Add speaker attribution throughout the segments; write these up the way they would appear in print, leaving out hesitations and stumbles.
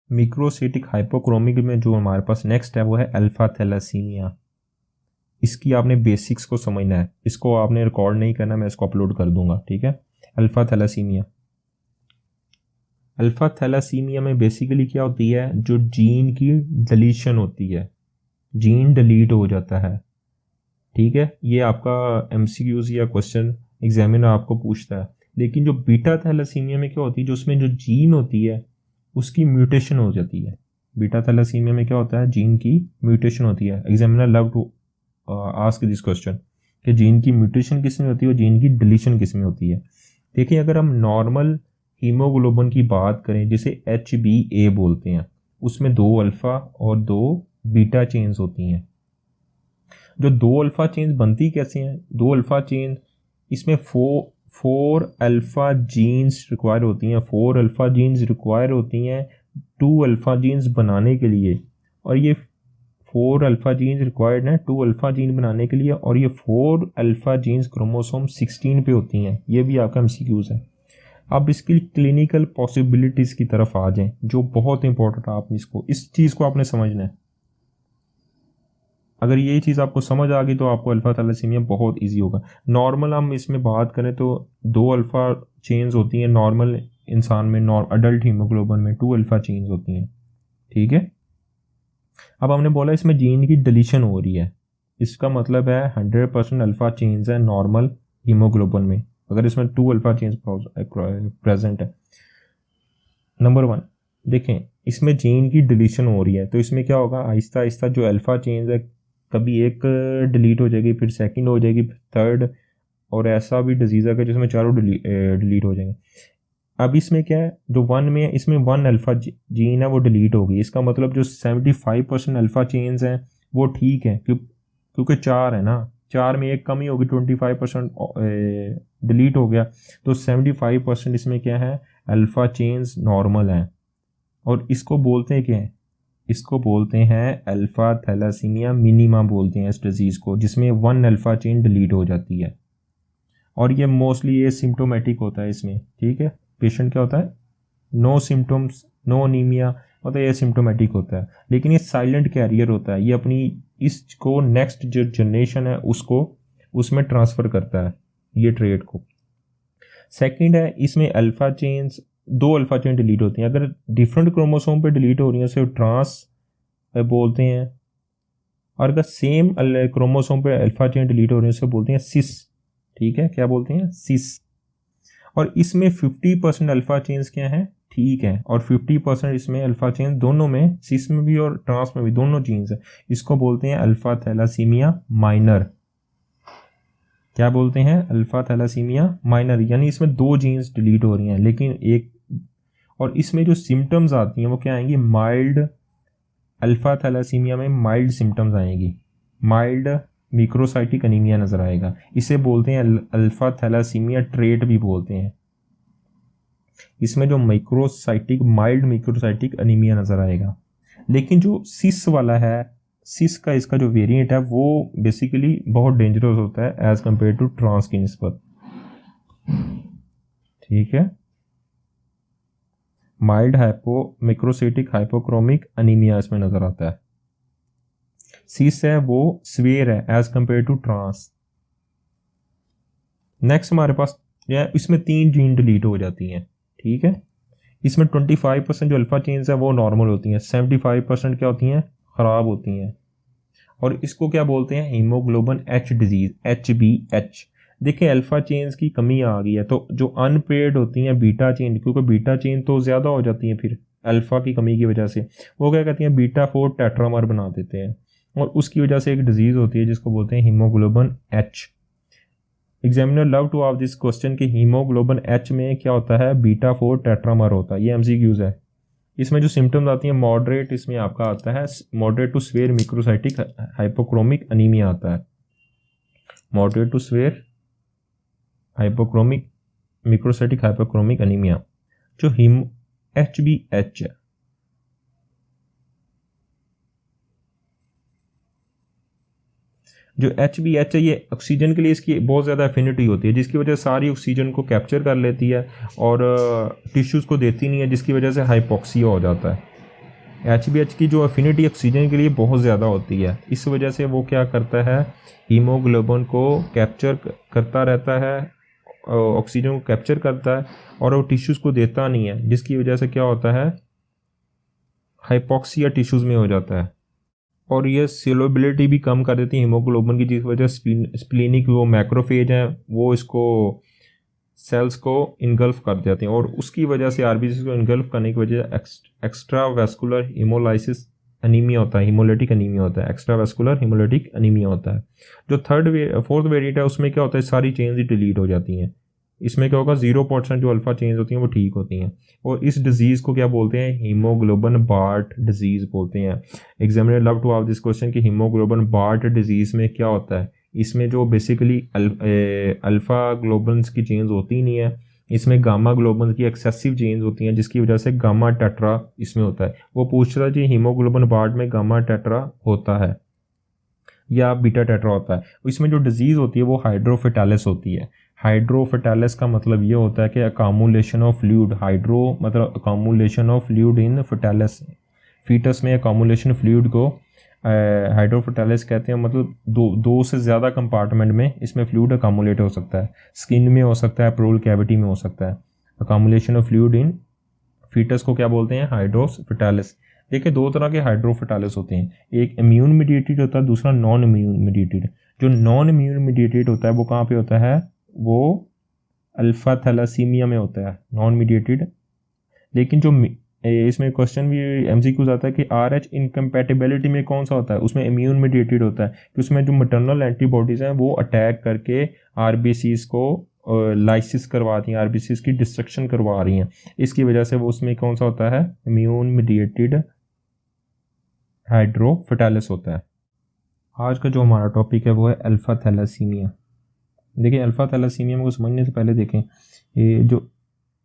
Speaker 1: मिक्रोसाइटिक hypochromic में जो हमारे पास नेक्स्ट है वो है अल्फा थैलेसीमिया। इसकी आपने बेसिक्स को समझना है, इसको आपने रिकॉर्ड नहीं करना, मैं इसको अपलोड कर दूंगा, ठीक है। अल्फा थैलेसीमिया, अल्फा थैलेसीमिया में बेसिकली क्या होती है, जो जीन की डिलीशन होती है, जीन डिलीट हो जाता है, ठीक है। ये आपका एमसीक्यूज या क्वेश्चन एग्जामिनर आपको पूछता है। लेकिन जो बीटा थैलेसीमिया में क्या होती है, जो उसमें जो जीन होती है उसकी म्यूटेशन हो जाती है। बीटा थैलेसीमिया में क्या होता है, जीन की म्यूटेशन होती है। Examiner love to ask this question कि जीन की म्यूटेशन किस में होती है और जीन की डिलीशन किस में होती है। देखिए, अगर हम नॉर्मल हीमोग्लोबिन की बात करें जिसे HbA बोलते हैं, उसमें 2 अल्फा और 2 बीटा चेन्स होती हैं। जो 2 अल्फा चेन्स बनती कैसे हैं, 2 अल्फा चेन, इसमें 4 अल्फा जीन्स रिक्वायर होती हैं, 4 अल्फा जीन्स रिक्वायर होती हैं 2 अल्फा जीन्स बनाने के लिए। और ये 4 अल्फा जीन्स रिक्वायर्ड हैं 2 अल्फा जीन बनाने के लिए, और ये 4 अल्फा जीन्स क्रोमोसोम 16 पे होती हैं। ये भी आपका एमसीक्यूज है। अब इसकी क्लिनिकल पॉसिबिलिटीज़ की तरफ आ जाएं, जो बहुत इंपॉर्टेंट है। आप इसको, इस चीज़ को आपने समझना है। अगर ये चीज़ आपको समझ आ गई तो आपको अल्फा थैलेसीमिया बहुत इजी होगा। नॉर्मल हम इसमें बात करें तो 2 अल्फा चेन्स होती हैं नॉर्मल इंसान में, अडल्ट हीमोग्लोबिन में 2 अल्फा चेन्स होती हैं, ठीक है। अब हमने बोला इसमें जीन की डिलीशन हो रही है, इसका मतलब है 100% अल्फा चेन्स है नॉर्मल हीमोग्लोबिन में, अगर इसमें 2 अल्फा चेन्स प्रेजेंट है। नंबर 1 देखें, इसमें जीन की डिलीशन हो रही है तो इसमें क्या होगा, आहिस्ता आहिस्ता जो अल्फा चेन्स है, कभी एक डिलीट हो जाएगी, फिर सेकंड हो जाएगी, फिर थर्ड, और ऐसा भी डिजीज़ है कि जिसमें चारों डिलीट हो जाएंगे। अब इसमें क्या है, जो 1 में है इसमें 1 अल्फा जीन है वो डिलीट होगी। इसका मतलब जो 75% अल्फा चेन्स हैं वो ठीक है, क्योंकि 4 है ना, 4 में एक कमी होगी, 25% डिलीट हो गया, तो 75% इसमें क्या है, अल्फा चेन्स नॉर्मल हैं। और इसको बोलते हैं क्या है, इसको बोलते हैं अल्फा थैलेसीमिया मिनिमा बोलते हैं इस डिजीज़ को, जिसमें 1 अल्फा चेन डिलीट हो जाती है। और ये मोस्टली ये सिम्टोमेटिक होता है इसमें, ठीक है। पेशेंट क्या होता है, नो सिम्टम्स, नो अनीमिया होता है, ये सिम्टोमेटिक होता है। लेकिन ये साइलेंट कैरियर होता है, ये अपनी इसको नेक्स्ट जो जनरेशन है उसको उसमें ट्रांसफ़र करता है ये ट्रेड को। सेकंड है, इसमें alpha chains 2 alpha chain delete होती हैं, अगर डिफरेंट क्रोमोसोम पे डिलीट हो रही हैं उसे ट्रांस बोलते हैं, और अगर सेम क्रोमोसोम पे अल्फा चेन डिलीट हो रही है उसे बोलते हैं सिस, ठीक है। क्या बोलते हैं, सिस। और इसमें 50% अल्फा चेन्स क्या हैं, ठीक है, और 50% इसमें अल्फा चेन दोनों में, सिस में भी और ट्रांस में भी, दोनों जीन्स है। इसको बोलते हैं अल्फा थैलेसीमिया माइनर। क्या बोलते हैं, अल्फा थैलेसीमिया माइनर, यानी इसमें 2 जीन्स डिलीट हो रही हैं लेकिन एक। और इसमें जो सिम्टम्स आती हैं वो क्या आएंगी, माइल्ड, अल्फा थैलेसीमिया में माइल्ड सिम्टम्स आएंगी, माइल्ड मिक्रोसाइटिक अनीमिया नज़र आएगा। इसे बोलते हैं अल्फा थैलेसीमिया ट्रेट भी बोलते हैं। इसमें जो माइक्रोसाइटिक, माइल्ड मिक्रोसाइटिक अनीमिया नज़र आएगा। लेकिन जो सिस वाला है, सिस का इसका जो वेरिएंट है वो बेसिकली बहुत डेंजरस होता है एज कम्पेयर टू ट्रांस की निस्बत, ठीक है। माइल्ड मिक्रोसाइटिक हाइपोक्रोमिक अनीमिया इसमें नज़र आता है। सिस है वो स्वेयर है as compare to trans. Next हमारे पास इसमें 3 जीन डिलीट हो जाती हैं, ठीक है। इसमें 25% जो अल्फा चेन्स है वो नॉर्मल होती हैं, 75% क्या होती हैं, ख़राब होती हैं। और इसको क्या बोलते हैं, हीमोग्लोबिन H डिजीज़, HbH। देखिए, अल्फा चेन्स की कमी आ गई है तो जो अनपेयर्ड होती हैं बीटा चेन, क्योंकि बीटा चेन तो ज़्यादा हो जाती हैं फिर अल्फा की कमी की वजह से, वो क्या कहती हैं, बीटा 4 टेट्रामर बना देते हैं, और उसकी वजह से एक डिजीज़ होती है जिसको बोलते हैं haemoglobin H। Examiner love to आप दिस क्वेश्चन कि हीमोग्लोबिन H में क्या होता है, बीटा 4 टेट्रामर होता है। ये एमसीक्यूज है। इसमें जो सिम्टम्स आती हैं, मॉडरेट, इसमें आपका आता है moderate to severe microcytic hypochromic anaemia आता है, moderate to severe hypochromic microcytic hypochromic anaemia. जो HbH है, जो HbH है, ये ऑक्सीजन के लिए इसकी बहुत ज़्यादा एफिनिटी होती है, जिसकी वजह से सारी ऑक्सीजन को कैप्चर कर लेती है और टिश्यूज़ को देती नहीं है, जिसकी वजह से हाइपोक्सिया हो जाता है। HbH की जो अफिनिटी ऑक्सीजन के लिए बहुत ज़्यादा होती है, इस वजह से वो क्या करता है, हीमोग्लोबिन को कैप्चर करता रहता है, ऑक्सीजन को कैप्चर करता है और वो टिश्यूज़ को देता नहीं है, जिसकी वजह से क्या होता है, हाइपॉक्सिया टिश्यूज़ में हो जाता है। और ये सोलबिलिटी भी कम कर देती है हीमोग्लोबिन की, जिस वजह स्प्लीनिक वो मैक्रोफेज हैं वो इसको सेल्स को इनगल्फ कर देते हैं और उसकी वजह से आरबीसी को इनगल्फ करने की वजह एक्स्ट्रा वेस्कुलर हीमोलाइसिस अनीमिया होता है, हीमोलिटिक अनीमिया होता है, एक्स्ट्रा वेस्कुलर हीमोलिटिक अनीमिया होता है। जो फोर्थ वेरिएंट है उसमें क्या होता है, सारी चेंज ही डिलीट हो जाती हैं। इसमें क्या होगा, 0% जो अल्फा चेंज होती हैं वो ठीक होती हैं। और इस डिजीज़ को क्या बोलते हैं, हीमोग्लोबिन बार्ट डिजीज़ बोलते हैं। Examiner love to ask this question कि हीमोग्लोबिन बार्ट डिजीज़ में क्या होता है। इसमें जो बेसिकली अल्फ़ा ग्लोबुलिन्स की चेंज होती नहीं है, इसमें गामा ग्लोबुलिन की एक्सेसिव चेंज होती हैं, जिसकी वजह से गामा टेट्रा इसमें होता है। वो पूछ रहा है जी हीमोग्लोबिन बार्ट में गामा टेट्रा होता है या बीटा टेट्रा होता है। इसमें जो डिजीज़ होती है वो हाइड्रोफिटालिस होती है। हाइड्रोफिटालिस का मतलब ये होता है कि अकामुलेशन ऑफ फ्लूइड, हाइड्रो मतलब accumulation of fluid in fetalis, foetus में अकामुलेशन फ्लूइड को हाइड्रोफिटालिस कहते हैं। मतलब दो से ज़्यादा कंपार्टमेंट में इसमें फ्लूइड अकामुलेट हो सकता है, स्किन में हो सकता है, प्रोल कैविटी में हो सकता है। Accumulation of fluid in foetus को क्या बोलते हैं, हाइड्रोफिटालिस। देखिए दो तरह के हाइड्रोफिटालिस होते हैं, एक इम्यून मीडिएटेड होता है, दूसरा नॉन इम्यून मीडिएटेड। जो नॉन इम्यून मीडिएटेड होता है वो कहाँ पे होता है, वो अल्फा थैलासीमिया में होता है, नॉन मीडिएटेड। लेकिन जो इसमें क्वेश्चन भी एमसीक्यूज आता है कि RH इनकम्पैटिबिलिटी में कौन सा होता है, उसमें इम्यून मीडिएटेड होता है कि उसमें जो मैटरनल एंटीबॉडीज़ हैं वो अटैक करके आरबीसीज को लाइसिस करवाती हैं, आरबीसीज की डिस्ट्रक्शन करवा रही हैं। इसकी वजह से वो उसमें कौन सा होता है, इम्यून मीडिएटेड हाइड्रोफिटालिस होता है। आज का जो हमारा टॉपिक है वो है अल्फा थैलासीमिया। देखिए अल्फा थैलासीमिया को समझने से पहले देखें, ये जो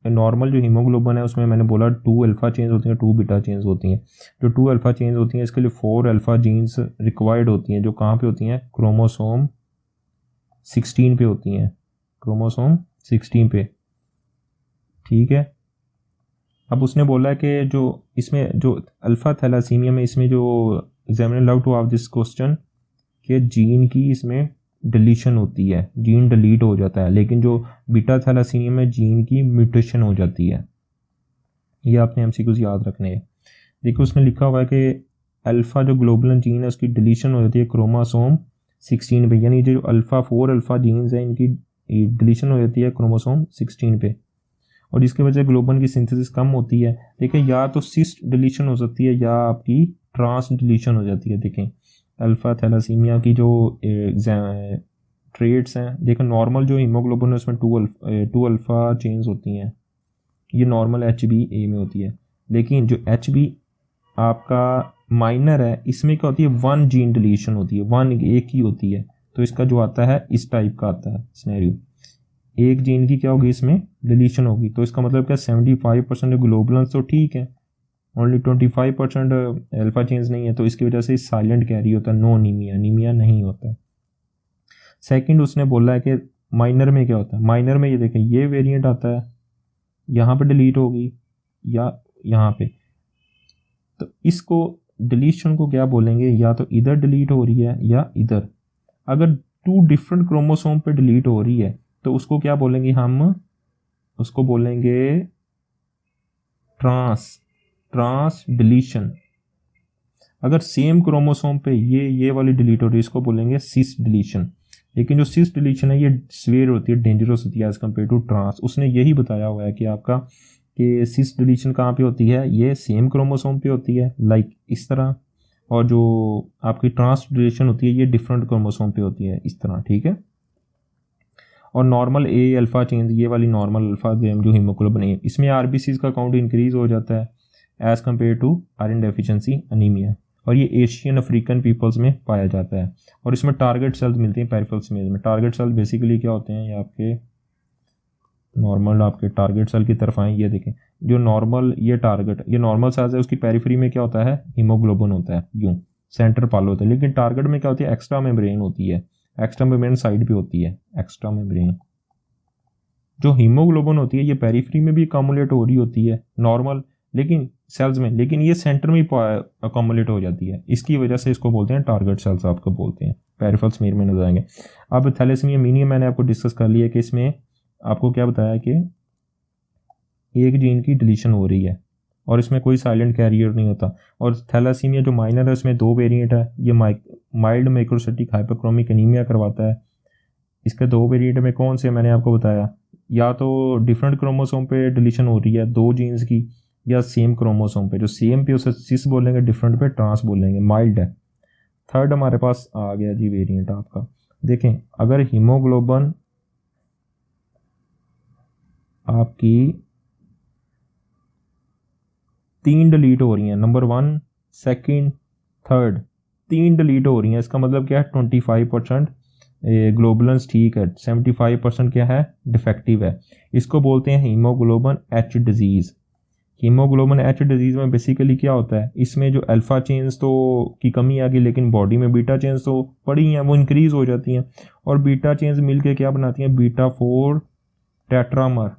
Speaker 1: नॉर्मल जो हीमोग्लोबिन है उसमें मैंने बोला 2 अल्फ़ा चेंज होती हैं, 2 बीटा चेंज होती हैं। जो 2 अल्फ़ा चेंज होती हैं इसके लिए 4 अल्फ़ा जीन्स रिक्वायर्ड होती हैं, जो कहाँ पे होती हैं, क्रोमोसोम 16 पे होती हैं, क्रोमोसोम 16 पे। ठीक है, अब उसने बोला है कि जो इसमें जो अल्फ़ा थैलासीमिया में इसमें जो examiner love to ask this question कि जीन की इसमें डिलीशन होती है, जीन डिलीट हो जाता है, लेकिन जो बीटा थैलासीमिया में जीन की म्यूटेशन हो जाती है। ये आपने एमसीक्यूज याद रखने हैं। देखो उसने लिखा हुआ है कि अल्फ़ा जो ग्लोबुलिन जीन है उसकी डिलीशन हो जाती है क्रोमोसोम 16 पे, यानी जो अल्फ़ा 4 अल्फ़ा जीन्स हैं इनकी डिलीशन हो जाती है क्रोमोसोम 16 पे, और इसकी वजह से ग्लोबुलिन की सिंथेसिस कम होती है। देखिए या तो सिस डिलीशन हो सकती है या आपकी ट्रांस डिलीशन हो जाती है। देखें अल्फ़ा थैलासीमिया की जो ट्रेड्स हैं, देखो नॉर्मल जो हीमोग्लोबिन है उसमें 2 अल्फ़ा चेंज होती हैं, ये नॉर्मल HbA में होती है। लेकिन जो Hb आपका माइनर है इसमें क्या होती है, 1 जीन डिलीशन होती है, 1 एक ही होती है। तो इसका जो आता है इस टाइप का आता है सिनेरियो, एक जीन की क्या होगी इसमें डिलीशन होगी। तो इसका मतलब क्या 75% ग्लोबुलिन तो ठीक है, ओनली 25% अल्फा चेंज नहीं है, तो इसकी वजह से साइलेंट कैरी होता है, नो अनीमिया, अनीमिया नहीं होता है। सेकंड उसने बोला है कि माइनर में क्या होता है, माइनर में ये देखें ये वेरिएंट आता है, यहाँ पे डिलीट होगी या यहाँ पे, तो इसको डिलीशन को क्या बोलेंगे, या तो इधर डिलीट हो रही है या इधर। अगर 2 डिफरेंट क्रोमोसोम पे डिलीट हो रही है तो उसको क्या बोलेंगे, हम उसको बोलेंगे ट्रांस डिलीशन। अगर सेम क्रोमोसोम पे ये वाली डिलीट हो रही है इसको बोलेंगे सिस डिलीशन। लेकिन जो सिस डिलीशन है ये स्वेयर होती है, डेंजरस होती है एज कम्पेयर टू ट्रांस। उसने यही बताया हुआ है कि आपका कि सिस डिलीशन कहाँ पे होती है, ये सेम क्रोमोसोम पे होती है लाइक इस तरह, और जो आपकी ट्रांस डिलीशन होती है ये डिफरेंट क्रोमोसोम पे होती है इस तरह। ठीक है, और नॉर्मल ए अल्फ़ा चेंज, ये वाली नॉर्मल अल्फ़ा जो हीमोग्लोबिन ए, इसमें आरबीसीज का काउंट इंक्रीज हो जाता है as compare to iron deficiency anaemia, और ये एशियन अफ्रीकन पीपल्स में पाया जाता है। और इसमें टारगेट सेल्स मिलती हैं पेरिफेरल स्मेज में। टारगेट सेल बेसिकली क्या होते हैं, ये आपके नॉर्मल आपके टारगेट सेल की तरफ आए, ये देखें जो नॉर्मल ये टारगेट, ये नॉर्मल सेल्स है, उसकी पेरिफेरी में क्या होता है, हीमोग्लोबिन होता है, यूँ सेंटर पालो होता है। लेकिन टारगेट में क्या होती है, एक्स्ट्रा मेम्ब्रेन होती है, एक्स्ट्रा मेम्ब्रेन साइड पे होती है, एक्स्ट्रा मेम्ब्रेन। जो हीमोग्लोबिन होती है ये पेरिफेरी में भी अकामुलेट हो रही होती है नॉर्मल, लेकिन सेल्स में, लेकिन ये सेंटर में अकोमोलेट हो जाती है, इसकी वजह से इसको बोलते हैं टारगेट सेल्स आपको बोलते हैं। पेरिफेरल स्मीयर में नजर आएंगे। अब थैलेसीमिया मीनिया मैंने आपको डिस्कस कर लिया कि इसमें आपको क्या बताया कि एक जीन की डिलीशन हो रही है और इसमें कोई साइलेंट कैरियर नहीं होता। और थैलासीमिया जो माइनर है उसमें 2 वेरिएंट है, ये माइल्ड मैक्रोसाइटिक हाइपरक्रोमिक एनीमिया करवाता है। इसके 2 वेरिएंट में कौन से मैंने आपको बताया, या तो डिफरेंट क्रोमोसोम पे डिलीशन हो रही है 2 जीन्स की, या सेम क्रोमोसोम पे, जो सेम पे उसे सिस बोलेंगे, डिफरेंट पे ट्रांस बोलेंगे, माइल्ड है। थर्ड हमारे पास आ गया जी वेरिएंट आपका, देखें अगर हीमोग्लोबिन आपकी 3 डिलीट हो रही हैं, नंबर 1 सेकंड थर्ड 3 डिलीट हो रही हैं, इसका मतलब क्या है 25% ग्लोबुलेंस ठीक है, 75% क्या है डिफेक्टिव है। इसको बोलते हैं haemoglobin H disease. Haemoglobin H disease में बेसिकली क्या होता है, इसमें जो अल्फ़ा चेन्स तो की कमी आ गई, लेकिन बॉडी में बीटा चेन्स तो पड़ी हैं, वो इंक्रीज हो जाती हैं, और बीटा चेन्स मिलके क्या बनाती हैं, बीटा 4 टेट्रामर।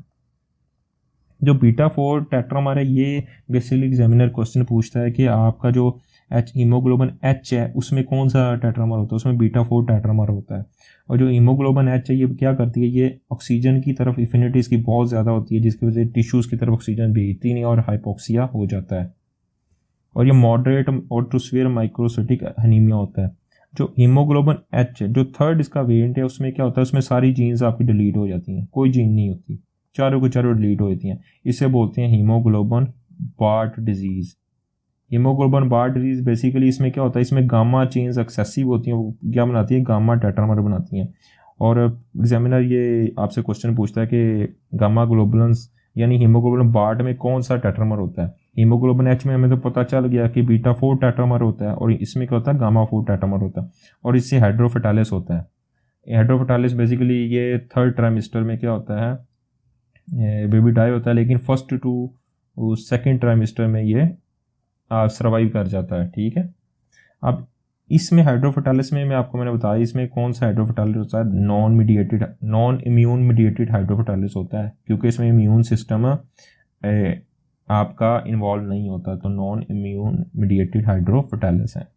Speaker 1: जो बीटा 4 टेट्रामर है, ये बेसिकली एग्जामिनर क्वेश्चन पूछता है कि आपका जो एच हीमोग्लोबिन एच है उसमें कौन सा टेट्रामर होता है, उसमें बीटा 4 टेट्रामर होता है। और जो हीमोग्लोबिन एच है ये क्या करती है, ये ऑक्सीजन की तरफ इफिनिटी इसकी बहुत ज़्यादा होती है, जिसकी वजह से टिश्यूज़ की तरफ ऑक्सीजन भेजती नहीं और हाइपोक्सिया हो जाता है। और ये मॉडरेट और टू सीवियर माइक्रोसाइटिक एनीमिया होता है। जो हीमोग्लोबिन एच है, जो थर्ड इसका वेरिएंट है, उसमें क्या होता है, उसमें सारी जीन्स आपकी डिलीट हो जाती हैं, कोई जीन नहीं होती, चारों की चारों डिलीट हो जाती हैं। इसे बोलते हैं haemoglobin Bart disease. Haemoglobin Bart disease basically इसमें क्या होता है, इसमें गामा चेन्स एक्सेसिव होती हैं, वो क्या बनाती है, गामा टेट्रामर बनाती हैं। और एग्जामिनर ये आपसे क्वेश्चन पूछता है कि गामा ग्लोबुलेंस यानी हीमोग्लोबिन बार्ट में कौन सा टेट्रामर होता है। हीमोग्लोबिन एच में हमें तो पता चल गया कि बीटा 4 टेट्रामर होता है, और इसमें क्या होता है, गामा 4 टेट्रामर होता है, और इससे हाइड्रोफेटालिस होता है। हाइड्रोफेटालिस बेसिकली ये थर्ड ट्राइमेस्टर में क्या होता है, बेबी डाई होता है, लेकिन फर्स्ट टू सेकेंड ट्राइमेस्टर में ये सर्वाइव कर जाता है। ठीक है, अब इसमें हाइड्रोफेटालिस में मैंने बताया इसमें कौन सा हाइड्रोफेटालिस होता है, नॉन इम्यून मीडिएटेड हाइड्रोफेटालिस होता है, क्योंकि इसमें इम्यून सिस्टम आपका इन्वॉल्व नहीं होता, तो नॉन इम्यून मीडिएटेड हाइड्रोफेटालिस है।